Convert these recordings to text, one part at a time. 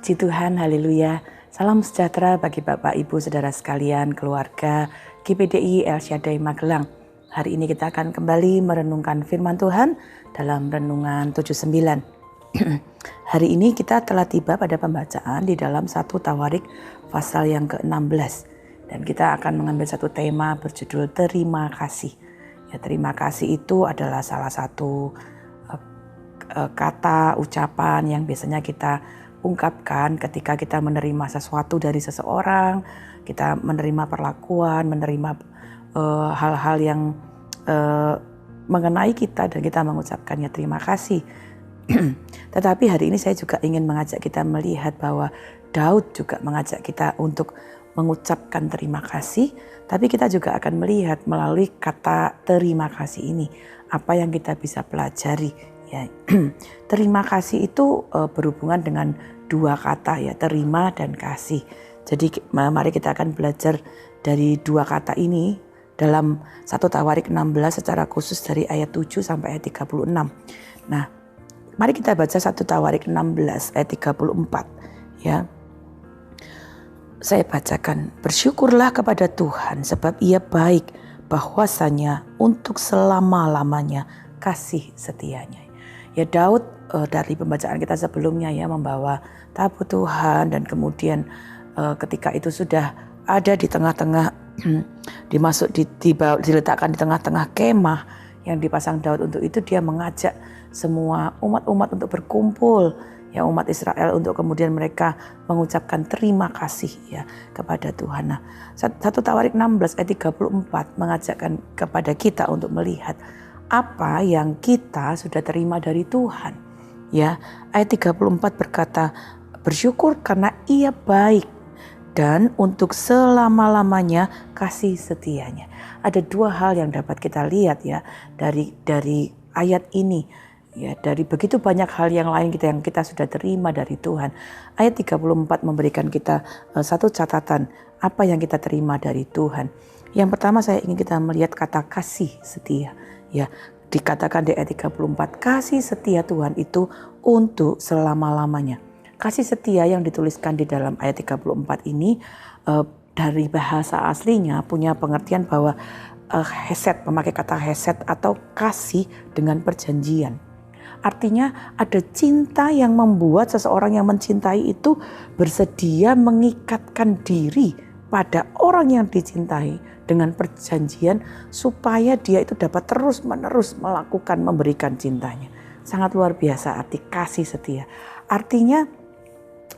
Puji Tuhan, haleluya. Salam sejahtera bagi Bapak, Ibu, Saudara sekalian, keluarga GPDI El Shaddai Magelang. Hari ini kita akan kembali merenungkan firman Tuhan dalam Renungan 79. Hari ini kita telah tiba pada pembacaan di dalam 1 Tawarik pasal yang ke-16. Dan kita akan mengambil satu tema berjudul Terima Kasih. Ya, terima kasih itu adalah salah satu kata, ucapan yang biasanya kita ungkapkan ketika kita menerima sesuatu dari seseorang, kita menerima perlakuan, menerima hal-hal yang mengenai kita dan kita mengucapkannya terima kasih. Tetapi hari ini saya juga ingin mengajak kita melihat bahwa Daud juga mengajak kita untuk mengucapkan terima kasih, tapi kita juga akan melihat melalui kata terima kasih ini apa yang kita bisa pelajari. Ya, terima kasih itu berhubungan dengan dua kata, ya, terima dan kasih. Jadi mari kita akan belajar dari dua kata ini dalam 1 Tawarik 16 secara khusus dari ayat 7 sampai ayat 36. Nah, mari kita baca 1 Tawarik 16 ayat 34. Ya. Saya bacakan, bersyukurlah kepada Tuhan sebab Ia baik, bahwasanya untuk selama-lamanya kasih setianya. Ya, Daud dari pembacaan kita sebelumnya ya membawa tabut Tuhan dan kemudian ketika itu sudah ada di tengah-tengah diletakkan di tengah-tengah kemah yang dipasang Daud, untuk itu dia mengajak semua umat-umat untuk berkumpul, ya, umat Israel, untuk kemudian mereka mengucapkan terima kasih ya kepada Tuhan. Nah, 1 Tawarik 16 ayat 34 mengajakkan kepada kita untuk melihat apa yang kita sudah terima dari Tuhan. Ya, ayat 34 berkata, bersyukur karena Ia baik dan untuk selama-lamanya kasih setianya. Ada dua hal yang dapat kita lihat ya dari ayat ini. Ya, dari begitu banyak hal yang lain yang kita sudah terima dari Tuhan. Ayat 34 memberikan kita satu catatan apa yang kita terima dari Tuhan. Yang pertama saya ingin kita melihat kata kasih setia. Ya, dikatakan di ayat 34, kasih setia Tuhan itu untuk selama-lamanya. Kasih setia yang dituliskan di dalam ayat 34 ini dari bahasa aslinya punya pengertian bahwa hesed, memakai kata hesed atau kasih dengan perjanjian. Artinya ada cinta yang membuat seseorang yang mencintai itu bersedia mengikatkan diri pada orang yang dicintai dengan perjanjian supaya dia itu dapat terus-menerus melakukan, memberikan cintanya. Sangat luar biasa arti kasih setia. Artinya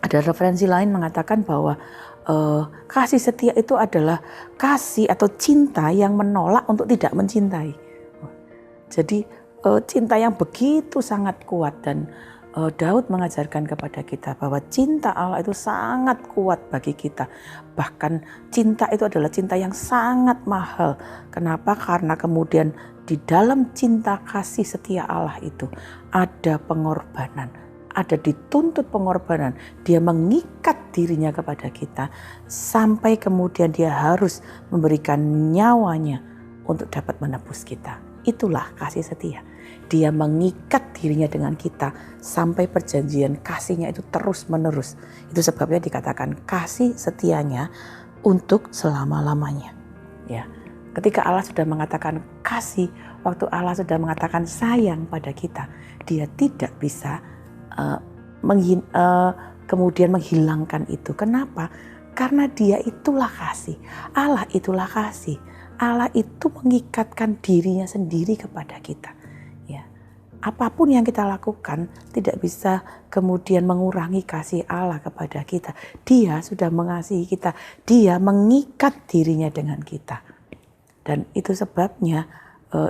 ada referensi lain mengatakan bahwa kasih setia itu adalah kasih atau cinta yang menolak untuk tidak mencintai. Jadi cinta yang begitu sangat kuat, dan Daud mengajarkan kepada kita bahwa cinta Allah itu sangat kuat bagi kita. Bahkan cinta itu adalah cinta yang sangat mahal. Kenapa? Karena kemudian di dalam cinta kasih setia Allah itu ada pengorbanan, ada dituntut pengorbanan. Dia mengikat dirinya kepada kita sampai kemudian dia harus memberikan nyawanya untuk dapat menebus kita. Itulah kasih setia. Dia mengikat dirinya dengan kita sampai perjanjian kasihnya itu terus menerus. Itu sebabnya dikatakan kasih setianya untuk selama-lamanya. Ya, ketika Allah sudah mengatakan kasih, waktu Allah sudah mengatakan sayang pada kita, Dia tidak bisa kemudian menghilangkan itu. Kenapa? Karena Dia itulah kasih. Allah itulah kasih. Allah itu mengikatkan dirinya sendiri kepada kita. Ya, apapun yang kita lakukan tidak bisa kemudian mengurangi kasih Allah kepada kita. Dia sudah mengasihi kita. Dia mengikat dirinya dengan kita. Dan itu sebabnya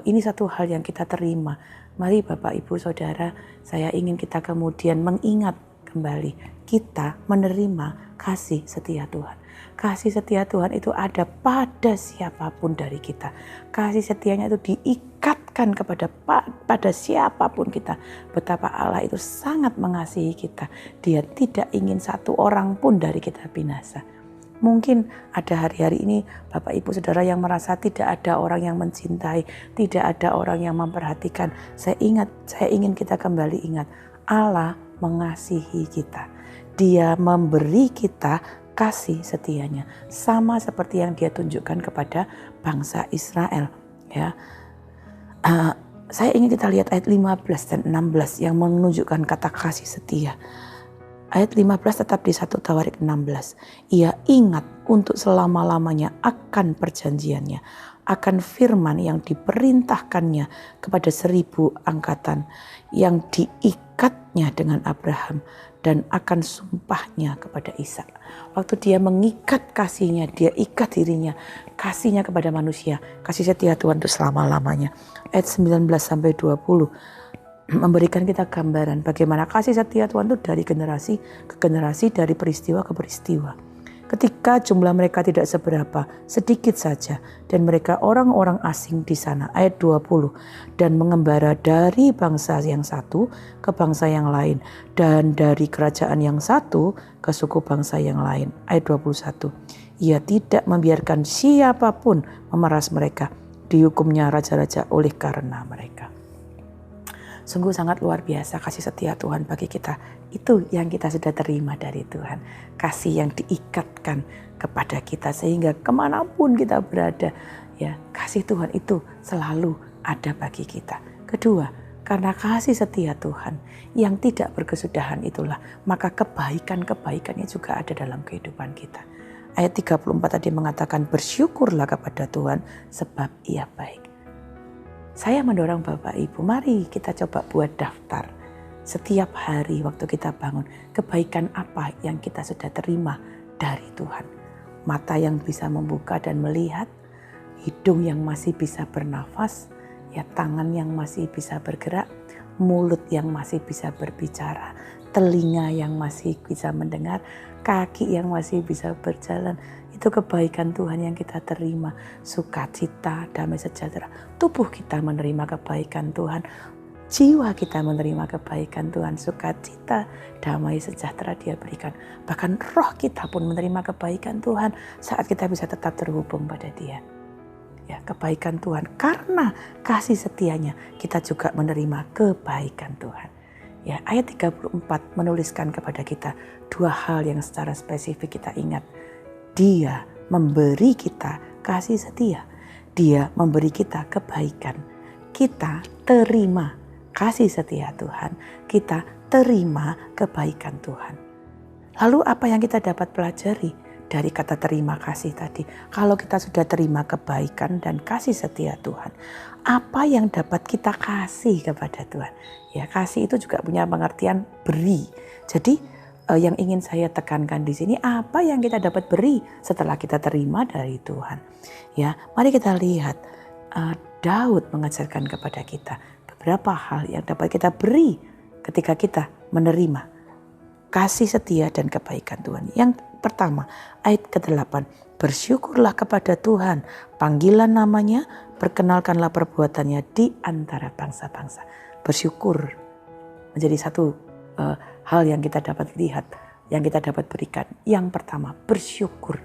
ini satu hal yang kita terima. Mari Bapak, Ibu, Saudara, saya ingin kita kemudian mengingat kembali kita menerima kasih setia Tuhan. Kasih setia Tuhan itu ada pada siapapun dari kita. Kasih setianya itu diikatkan pada siapapun kita. Betapa Allah itu sangat mengasihi kita. Dia tidak ingin satu orang pun dari kita binasa. Mungkin ada hari-hari ini Bapak Ibu Saudara yang merasa tidak ada orang yang mencintai, tidak ada orang yang memperhatikan. Saya ingin kita kembali ingat, Allah mengasihi kita. Dia memberi kita kasih setianya, sama seperti yang dia tunjukkan kepada bangsa Israel. Ya, saya ingin kita lihat ayat 15 dan 16 yang menunjukkan kata kasih setia. Ayat 15 tetap di 1 Tawarik 16. Ia ingat untuk selama-lamanya akan perjanjiannya, akan firman yang diperintahkannya kepada 1000 angkatan, yang diikatnya dengan Abraham, dan akan sumpahnya kepada Ishak. Waktu dia mengikat kasihnya, dia ikat dirinya, kasihnya kepada manusia, kasih setia Tuhan untuk selama-lamanya. Ayat 19-20 memberikan kita gambaran bagaimana kasih setia Tuhan itu dari generasi ke generasi, dari peristiwa ke peristiwa. Ketika jumlah mereka tidak seberapa, sedikit saja, dan mereka orang-orang asing di sana. Ayat 20, dan mengembara dari bangsa yang satu ke bangsa yang lain, dan dari kerajaan yang satu ke suku bangsa yang lain. Ayat 21, ia tidak membiarkan siapapun memeras mereka, dihukumnya raja-raja oleh karena mereka. Sungguh sangat luar biasa kasih setia Tuhan bagi kita. Itu yang kita sudah terima dari Tuhan. Kasih yang diikatkan kepada kita sehingga kemanapun kita berada, ya kasih Tuhan itu selalu ada bagi kita. Kedua, karena kasih setia Tuhan yang tidak berkesudahan itulah, maka kebaikan-kebaikannya juga ada dalam kehidupan kita. Ayat 34 tadi mengatakan, bersyukurlah kepada Tuhan sebab ia baik. Saya mendorong Bapak Ibu, mari kita coba buat daftar setiap hari waktu kita bangun. Kebaikan apa yang kita sudah terima dari Tuhan. Mata yang bisa membuka dan melihat, hidung yang masih bisa bernafas, ya tangan yang masih bisa bergerak, mulut yang masih bisa berbicara, telinga yang masih bisa mendengar, kaki yang masih bisa berjalan. Itu kebaikan Tuhan yang kita terima, sukacita, damai sejahtera. Tubuh kita menerima kebaikan Tuhan, jiwa kita menerima kebaikan Tuhan, sukacita, damai sejahtera dia berikan. Bahkan roh kita pun menerima kebaikan Tuhan saat kita bisa tetap terhubung pada dia. Ya, kebaikan Tuhan, karena kasih setianya kita juga menerima kebaikan Tuhan. Ya, ayat 34 menuliskan kepada kita dua hal yang secara spesifik kita ingat. Dia memberi kita kasih setia. Dia memberi kita kebaikan. Kita terima kasih setia Tuhan. Kita terima kebaikan Tuhan. Lalu apa yang kita dapat pelajari dari kata terima kasih tadi? Kalau kita sudah terima kebaikan dan kasih setia Tuhan, apa yang dapat kita kasih kepada Tuhan? Ya, kasih itu juga punya pengertian beri. Jadi yang ingin saya tekankan di sini, apa yang kita dapat beri setelah kita terima dari Tuhan. Ya, mari kita lihat Daud mengajarkan kepada kita beberapa hal yang dapat kita beri ketika kita menerima kasih setia dan kebaikan Tuhan. Yang pertama, ayat ke-8, bersyukurlah kepada Tuhan, panggilan namanya, perkenalkanlah perbuatannya di antara bangsa-bangsa. Bersyukur menjadi satu hal yang kita dapat lihat, yang kita dapat berikan. Yang pertama, bersyukur.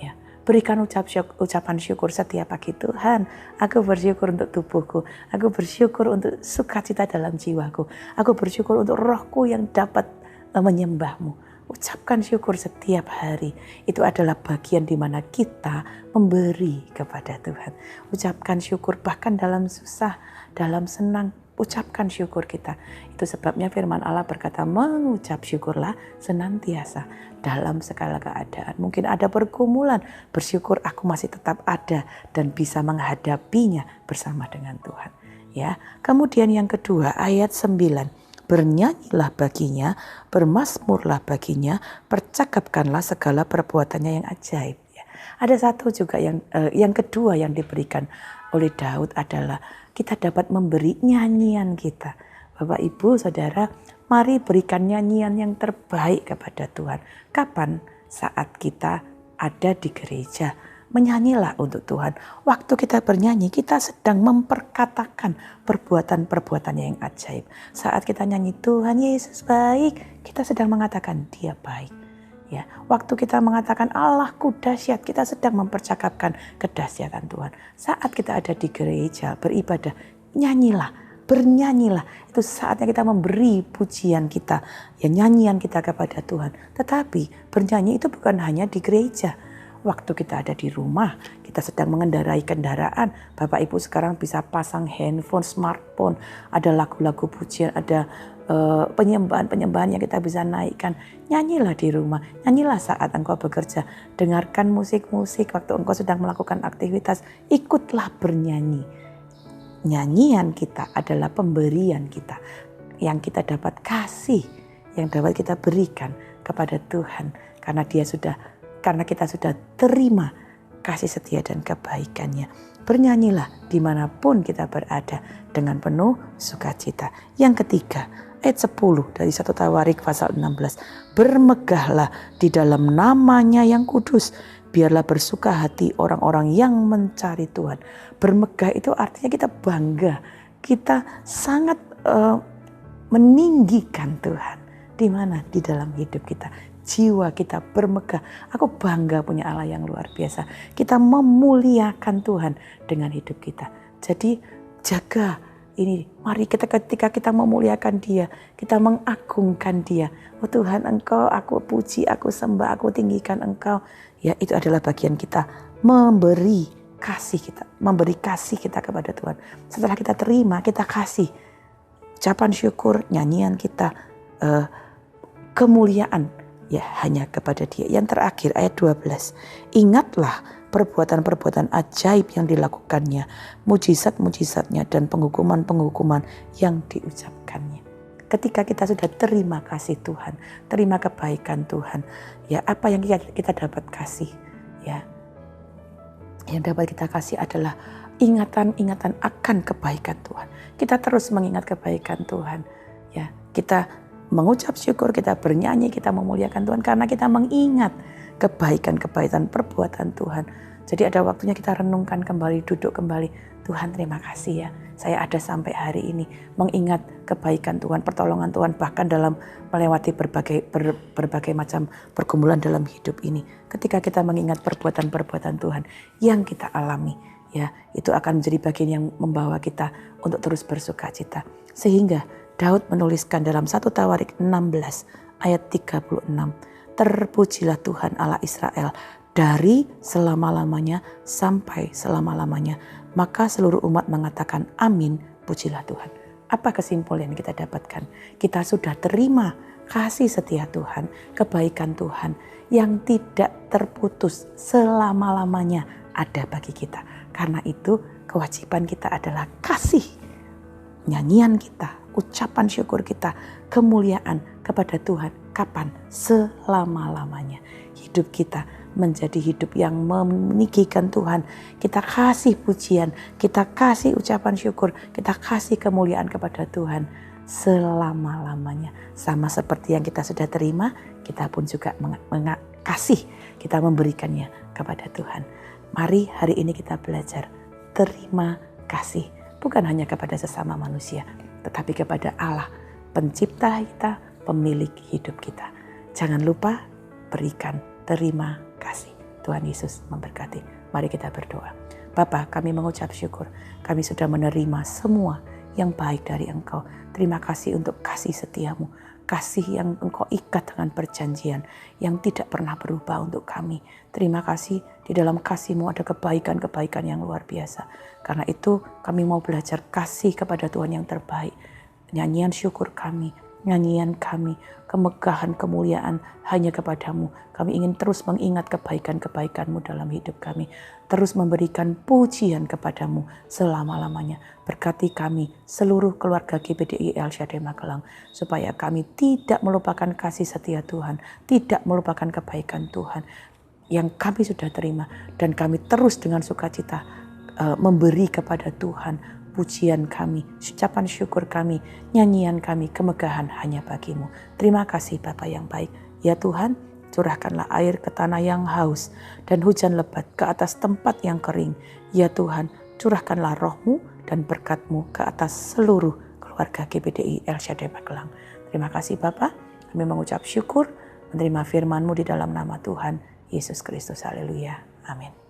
Ya, berikan ucapan syukur setiap pagi. Tuhan, aku bersyukur untuk tubuhku. Aku bersyukur untuk sukacita dalam jiwaku. Aku bersyukur untuk rohku yang dapat menyembahmu. Ucapkan syukur setiap hari. Itu adalah bagian di mana kita memberi kepada Tuhan. Ucapkan syukur bahkan dalam susah, dalam senang. Ucapkan syukur kita. Itu sebabnya firman Allah berkata, mengucap syukurlah senantiasa dalam segala keadaan. Mungkin ada pergumulan, bersyukur aku masih tetap ada dan bisa menghadapinya bersama dengan Tuhan. Ya, kemudian yang kedua, ayat 9. Bernyanyilah baginya, bermazmurlah baginya, percakapkanlah segala perbuatannya yang ajaib. Ya. Ada satu juga yang kedua yang diberikan oleh Daud adalah kita dapat memberi nyanyian kita. Bapak, Ibu, Saudara, mari berikan nyanyian yang terbaik kepada Tuhan. Kapan? Saat kita ada di gereja. Menyanyilah untuk Tuhan. Waktu kita bernyanyi, kita sedang memperkatakan perbuatan-perbuatannya yang ajaib. Saat kita nyanyi Tuhan Yesus baik, kita sedang mengatakan dia baik. Ya, waktu kita mengatakan Allahku dahsyat, kita sedang mempercakapkan kedahsyatan Tuhan. Saat kita ada di gereja beribadah, nyanyilah bernyanyilah. Itu saatnya kita memberi pujian kita, ya nyanyian kita kepada Tuhan. Tetapi bernyanyi itu bukan hanya di gereja. Waktu kita ada di rumah, kita sedang mengendarai kendaraan, Bapak Ibu sekarang bisa pasang handphone, smartphone, ada lagu-lagu pujian, ada penyembahan-penyembahan yang kita bisa naikkan. Nyanyilah di rumah, nyanyilah saat engkau bekerja, dengarkan musik-musik waktu engkau sedang melakukan aktivitas, ikutlah bernyanyi. Nyanyian kita adalah pemberian kita, yang kita dapat kasih, yang dapat kita berikan kepada Tuhan, karena kita sudah terima kasih setia dan kebaikannya. Bernyanyilah dimanapun kita berada dengan penuh sukacita. Yang ketiga, ayat 10 dari 1 Tawarik pasal 16. Bermegahlah di dalam namanya yang kudus. Biarlah bersuka hati orang-orang yang mencari Tuhan. Bermegah itu artinya kita bangga. Kita sangat meninggikan Tuhan. Di mana? Di dalam hidup kita. Jiwa kita bermegah. Aku bangga punya Allah yang luar biasa. Kita memuliakan Tuhan dengan hidup kita. Jadi jaga ini. Mari ketika kita memuliakan Dia, kita mengagungkan Dia. Oh Tuhan, Engkau aku puji, aku sembah, aku tinggikan Engkau. Ya, itu adalah bagian kita memberi kasih kita kepada Tuhan. Setelah kita terima, kita kasih ucapan syukur, nyanyian kita, kemuliaan ya hanya kepada Dia. Yang terakhir ayat 12. Ingatlah perbuatan-perbuatan ajaib yang dilakukannya, mujizat-mujizatnya dan penghukuman-penghukuman yang diucapkannya. Ketika kita sudah terima kasih Tuhan, terima kebaikan Tuhan, ya apa yang kita dapat kasih, ya yang dapat kita kasih adalah ingatan-ingatan akan kebaikan Tuhan. Kita terus mengingat kebaikan Tuhan, ya kita mengucap syukur, kita bernyanyi, kita memuliakan Tuhan karena kita mengingat kebaikan-kebaikan perbuatan Tuhan. Jadi ada waktunya kita renungkan kembali, duduk kembali. Tuhan terima kasih ya, saya ada sampai hari ini mengingat kebaikan Tuhan, pertolongan Tuhan bahkan dalam melewati berbagai macam pergumulan dalam hidup ini. Ketika kita mengingat perbuatan-perbuatan Tuhan yang kita alami, ya itu akan menjadi bagian yang membawa kita untuk terus bersukacita. Sehingga Daud menuliskan dalam 1 Tawarik 16 ayat 36. Terpujilah Tuhan Allah Israel dari selama-lamanya sampai selama-lamanya. Maka seluruh umat mengatakan amin, pujilah Tuhan. Apa kesimpulan yang kita dapatkan? Kita sudah terima kasih setia Tuhan, kebaikan Tuhan yang tidak terputus selama-lamanya ada bagi kita. Karena itu kewajiban kita adalah kasih. Nyanyian kita, ucapan syukur kita, kemuliaan kepada Tuhan. Kapan? Selama-lamanya. Hidup kita menjadi hidup yang meninggikan Tuhan. Kita kasih pujian, kita kasih ucapan syukur, kita kasih kemuliaan kepada Tuhan selama-lamanya. Sama seperti yang kita sudah terima, kita pun juga kasih, kita memberikannya kepada Tuhan. Mari hari ini kita belajar terima kasih. Bukan hanya kepada sesama manusia, tetapi kepada Allah, pencipta kita, pemilik hidup kita. Jangan lupa berikan terima kasih. Tuhan Yesus memberkati. Mari kita berdoa. Bapa, kami mengucap syukur. Kami sudah menerima semua yang baik dari Engkau. Terima kasih untuk kasih setiamu. Kasih yang Engkau ikat dengan perjanjian yang tidak pernah berubah untuk kami. Terima kasih, di dalam kasih-Mu ada kebaikan-kebaikan yang luar biasa. Karena itu kami mau belajar kasih kepada Tuhan yang terbaik. Nyanyian syukur kami, nyanyian kami, kemegahan, kemuliaan hanya kepadamu. Kami ingin terus mengingat kebaikan-kebaikan-Mu dalam hidup kami. Terus memberikan pujian kepadamu selama-lamanya. Berkati kami, seluruh keluarga GBDI El Shaddai Magelang, supaya kami tidak melupakan kasih setia Tuhan, tidak melupakan kebaikan Tuhan yang kami sudah terima. Dan kami terus dengan sukacita memberi kepada Tuhan pujian kami, ucapan syukur kami, nyanyian kami, kemegahan hanya bagimu. Terima kasih Bapa yang baik. Ya Tuhan, curahkanlah air ke tanah yang haus dan hujan lebat ke atas tempat yang kering. Ya Tuhan, curahkanlah roh-Mu dan berkat-Mu ke atas seluruh keluarga GBDI El Shaddai Magelang. Terima kasih Bapa, kami mengucap syukur, menerima firman-Mu di dalam nama Tuhan Yesus Kristus. Haleluya. Amin.